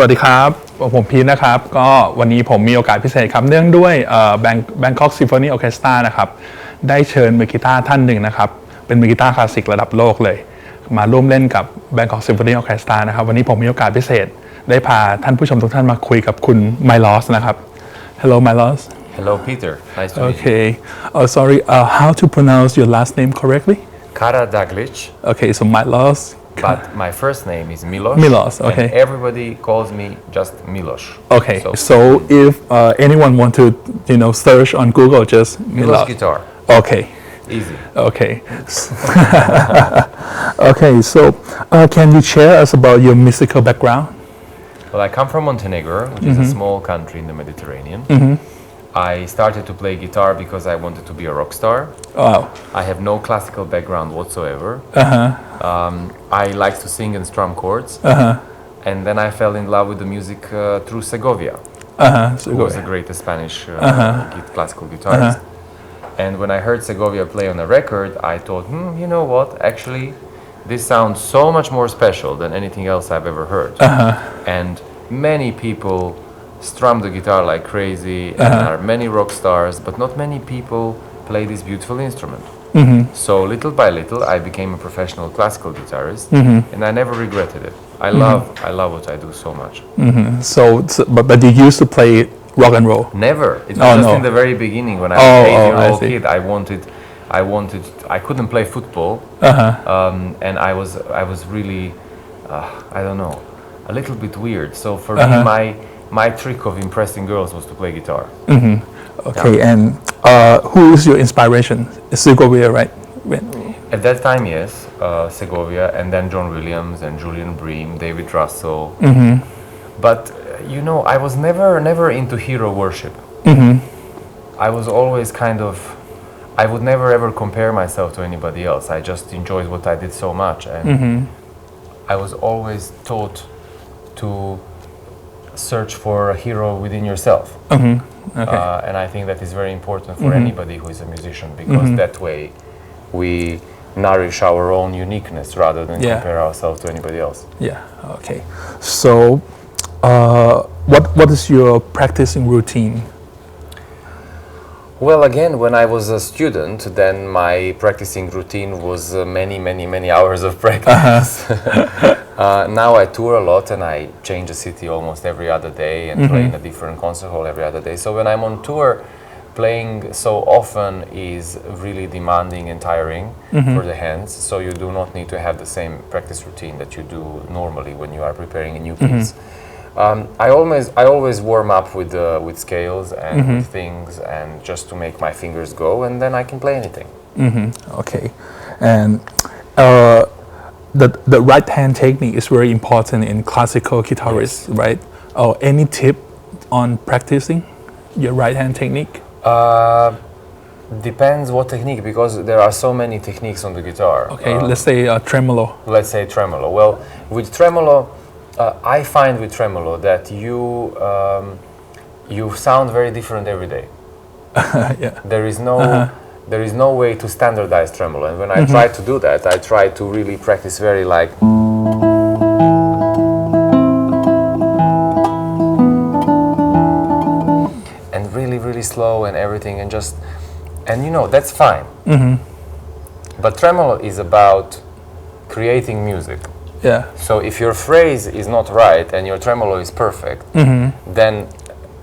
สวัสดีครับผมพีทนะครับก็วันนี้ผมมีโอกาสพิเศษครับเนื่องด้วยBangkok Symphony Orchestra นะครับได้เชิญมือกีตาร์ท่านหนึ่งนะครับเป็นมือกีตาร์คลาสสิกระดับโลกเลยมาร่วมเล่นกับ Bangkok Symphony Orchestra นะครับวันนี้ผมมีโอกาสพิเศษได้พาท่านผู้ชมทุกท่านมาคุยกับคุณ Milos นะครับ Hello Milos Hello Peter nice to meet you Okay sorry how to pronounce your last name correctly Karadaglic Okay so Milos but my first name is Milos Milos okay and everybody calls me just Milos Okay so if anyone want to search on Google just Milos guitar Okay easy Okay Okay so can you share us about your musical background Well I come from Montenegro which is a small country in the Mediterranean I started to play guitar because I wanted to be a rock star. Wow. I have no classical background whatsoever. I like to sing and strum chords. And then I fell in love with the music through Segovia, who was the greatest Spanish classical guitarist. And when I heard Segovia play on a record, I thought, you know what? Actually, this sounds so much more special than anything else I've ever heard. And many people strum the guitar like crazy and there are many rock stars but not many people play this beautiful instrument so little by little I became a professional classical guitarist and I never regretted it I love what I do so much but you used to play rock and roll never it was just in the very beginning when I was an 8-year-old kid I couldn't play football and I was really I don't know a little bit weird so for me my trick of impressing girls was to play guitar. Okay, and who is your inspiration? Segovia, right? At that time, yes, Segovia, and then John Williams and Julian Bream, David Russell. But I was never into hero worship. I was always I would never ever compare myself to anybody else. I just enjoyed what I did so much, and I was always taught to search for a hero within yourself. Okay. And I think that is very important for anybody who is a musician because that way we nourish our own uniqueness rather than compare ourselves to anybody else. Yeah, okay. So what is your practicing routine? Well, again, when I was a student, then my practicing routine was many hours of practice. Now I tour a lot and I change the city almost every other day and play in a different concert hall every other day. So when I'm on tour, playing so often is really demanding and tiring for the hands. So you do not need to have the same practice routine that you do normally when you are preparing a new piece. I always warm up with scales and with things and just to make my fingers go and then I can play anything. Okay, and the right hand technique is very important in classical guitarists, right? Any tip on practicing your right hand technique? Depends what technique because there are so many techniques on the guitar. Okay, let's say tremolo. Let's say tremolo. Well, with tremolo, I find with tremolo that you sound very different every day. Yeah. There is no way to standardize tremolo, and when I try to do that, I try to really practice very like. And really slow and everything, and that's fine. But tremolo is about creating music. Yeah. So if your phrase is not right and your tremolo is perfect, then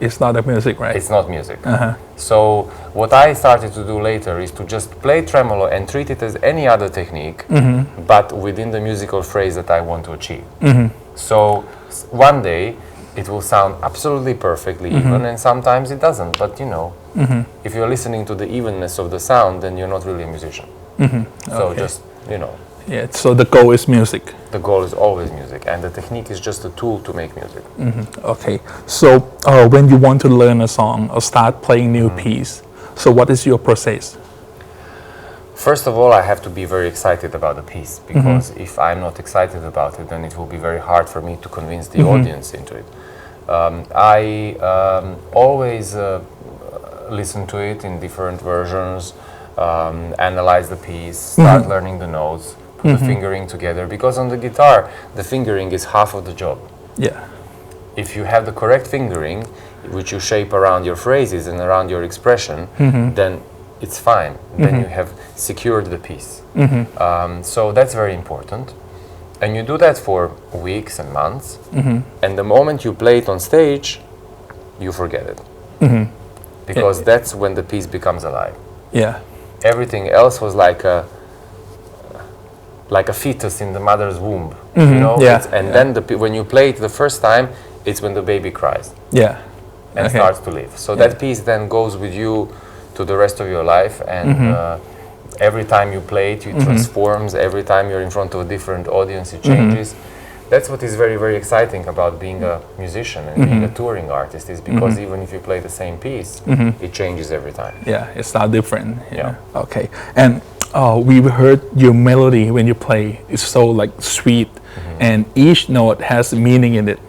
it's not a music, right? It's not music. So what I started to do later is to just play tremolo and treat it as any other technique, but within the musical phrase that I want to achieve. So one day it will sound absolutely perfectly even, and sometimes it doesn't. But if you're listening to the evenness of the sound, then you're not really a musician. So just Yeah, so the goal is music. The goal is always music, and the technique is just a tool to make music. Okay, so when you want to learn a song or start playing new piece, so what is your process? First of all, I have to be very excited about the piece because if I'm not excited about it, then it will be very hard for me to convince the audience into it. I always listen to it in different versions, analyze the piece, start learning the notes, put the fingering together because on the guitar the fingering is half of the job. Yeah. if you have the correct fingering, which you shape around your phrases and around your expression, then it's fine. Then you have secured the piece. So that's very important. And you do that for weeks and months. And the moment you play it on stage, you forget it. Because that's when the piece becomes alive. Yeah. Everything else was like a fetus in the mother's womb, you know. Yeah. And then when you play it the first time, it's when the baby cries. Yeah. And starts to live. So that piece then goes with you to the rest of your life, and every time you play it, it transforms. Every time you're in front of a different audience, it changes. That's what is very, very exciting about being a musician and being a touring artist, is because even if you play the same piece, it changes every time. Yeah, it's not different. Yeah. Okay. And we've heard your melody when you play is so like sweet, and each note has meaning in it.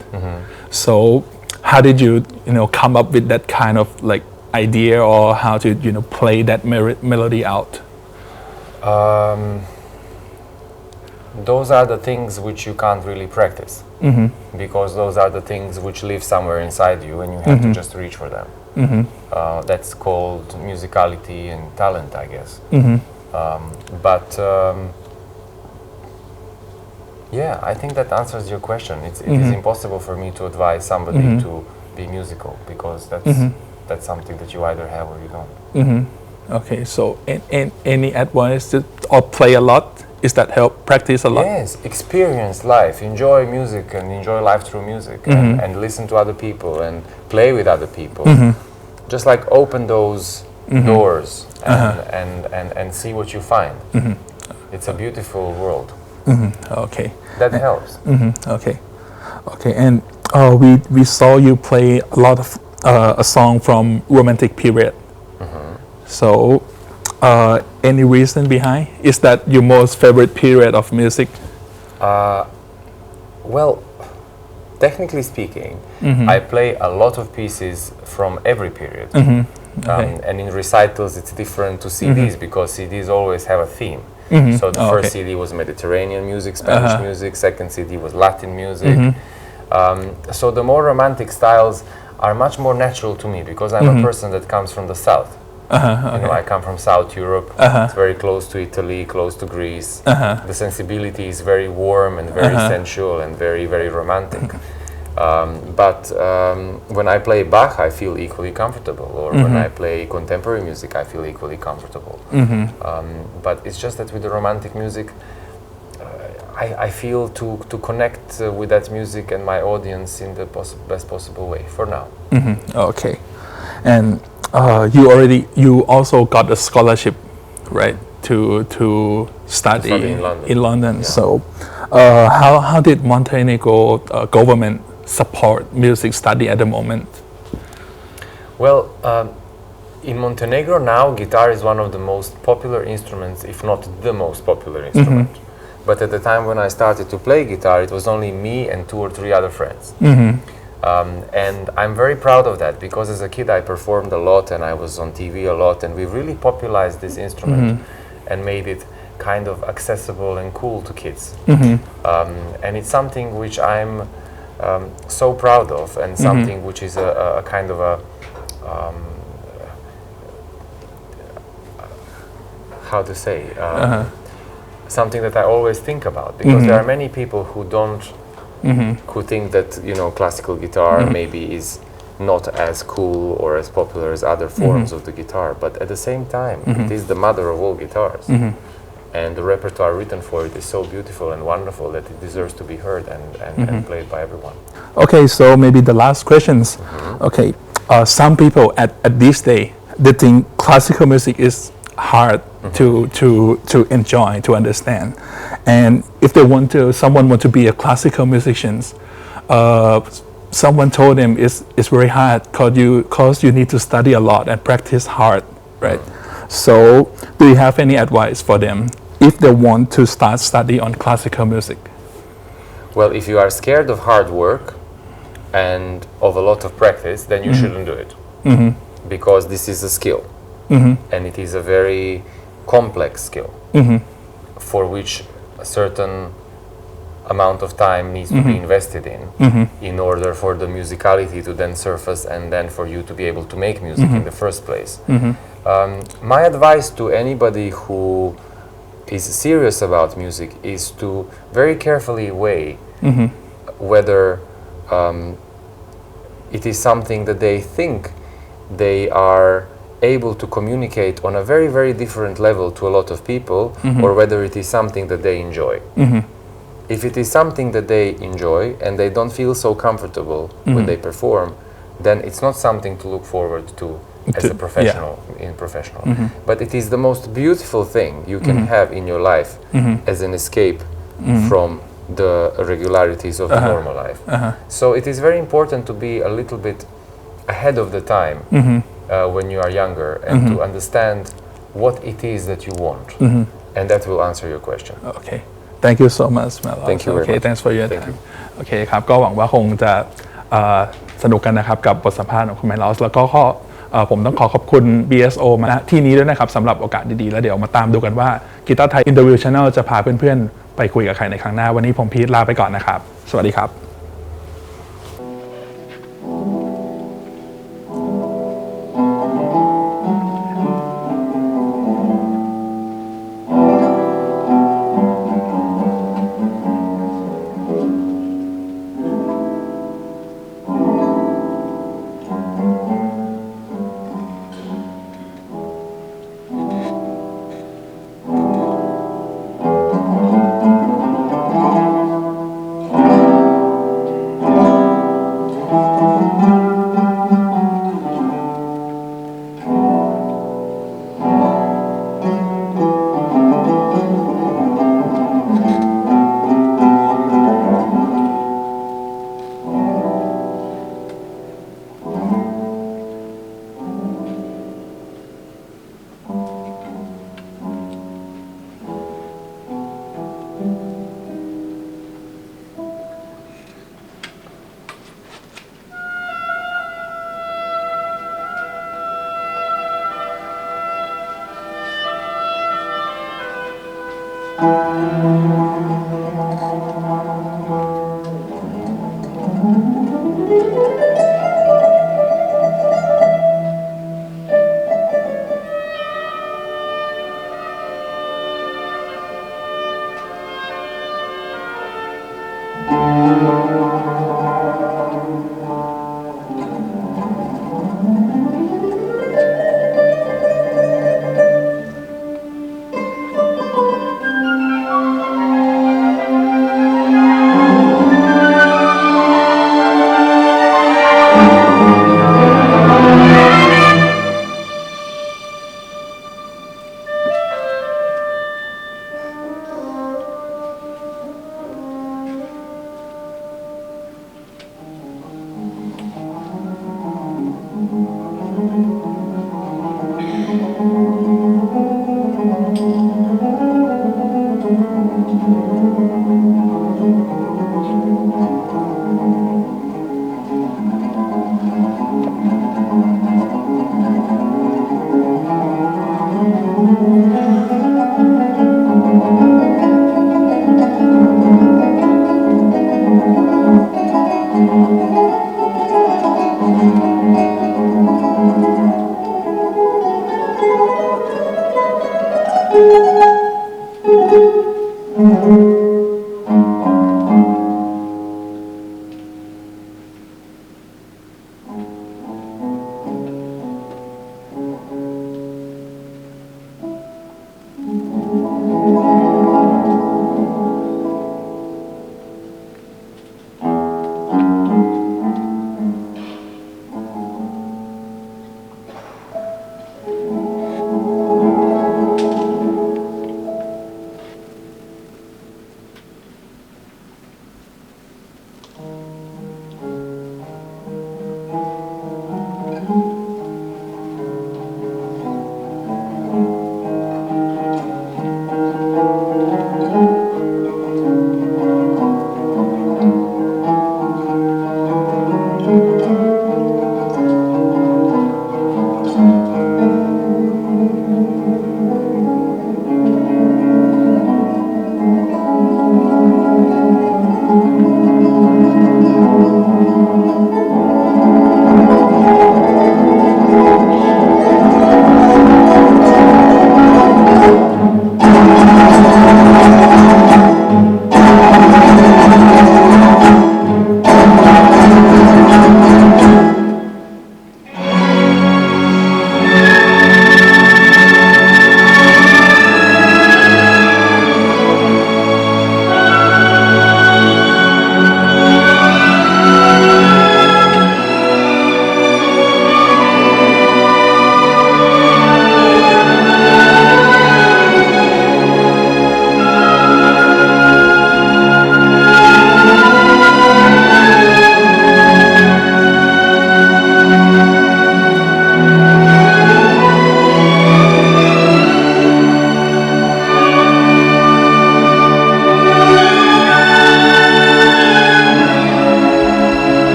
So how did you come up with that kind of like idea, or how to play that melody out? Those are the things which you can't really practice, because those are the things which live somewhere inside you, and you have to just reach for them. That's called musicality and talent, I guess. Yeah, I think that answers your question. It is impossible for me to advise somebody to be musical, because that's something that you either have or you don't. Okay, so any advice or play a lot? Is that help practice a lot? Yes, experience life, enjoy music and enjoy life through music, and listen to other people and play with other people. Just like open those doors and see what you find. It's a beautiful world. Okay. That helps. Okay. Okay, and we saw you play a lot of a song from romantic period. So any reason behind? Is that your most favorite period of music? Well, technically speaking, I play a lot of pieces from every period. And in recitals it's different to CDs, because CDs always have a theme. So the first CD was Mediterranean music, Spanish music. Second CD was Latin music. So the more romantic styles are much more natural to me, because I'm a person that comes from the south. I come from South Europe. It's very close to Italy, close to Greece. The sensibility is very warm and very sensual and very, very romantic. But when I play Bach, I feel equally comfortable, or when I play contemporary music, I feel equally comfortable. But it's just that with the romantic music, I feel to connect with that music and my audience in the best possible way for now. Okay, and you also got a scholarship, right, to study in London. Yeah. So how did Montenegro government support music study at the moment? Well, in Montenegro now, guitar is one of the most popular instruments, if not the most popular instrument. But at the time when I started to play guitar, it was only me and 2 or 3 other friends. And I'm very proud of that, because as a kid I performed a lot and I was on TV a lot, and we really popularized this instrument and made it kind of accessible and cool to kids. And it's something which I'm so proud of, and something which is a kind of a how to say, something that I always think about, because there are many people who don't who think that classical guitar maybe is not as cool or as popular as other forms of the guitar, but at the same time it is the mother of all guitars, and the repertoire written for it is so beautiful and wonderful that it deserves to be heard and played by everyone. Okay, so maybe the last questions. Okay, some people at this day, they think classical music is hard to enjoy, to understand, and if someone want to be a classical musician, someone told them it's very hard because you need to study a lot and practice hard, right? So do you have any advice for them if they want to start study on classical music? Well, if you are scared of hard work and of a lot of practice, then you shouldn't do it, because this is a skill. And it is a very complex skill for which a certain amount of time needs to be invested in order for the musicality to then surface and then for you to be able to make music in the first place. My advice to anybody who is serious about music is to very carefully weigh whether it is something that they think they are able to communicate on a very, very different level to a lot of people, or whether it is something that they enjoy. If it is something that they enjoy and they don't feel so comfortable when they perform, then it's not something to look forward to as a professional, But it is the most beautiful thing you can have in your life as an escape from the regularities of the normal life. So it is very important to be a little bit ahead of the time when you are younger and to understand what it is that you want. And that will answer your question. Okay. Thank you so much, Milos. Thank you very Okay, much. thanks for your Thank time. you. โอเคครับก็หวังว่าคงจะสนุกกันนะครับกับบทสัมภาษณ์ของคุณ Milos แล้วก็ผมต้องขอบคุณ BSO มาณที่นี้ด้วยนะครับสำหรับโอกาสดีๆแล้วเดี๋ยวมาตามดูกันว่า Guitar Thai Interview Channel จะพาเพื่อนๆไปคุยกับใครในครั้งหน้าวันนี้ผมพีทลาไปก่อนนะครับสวัสดีครับ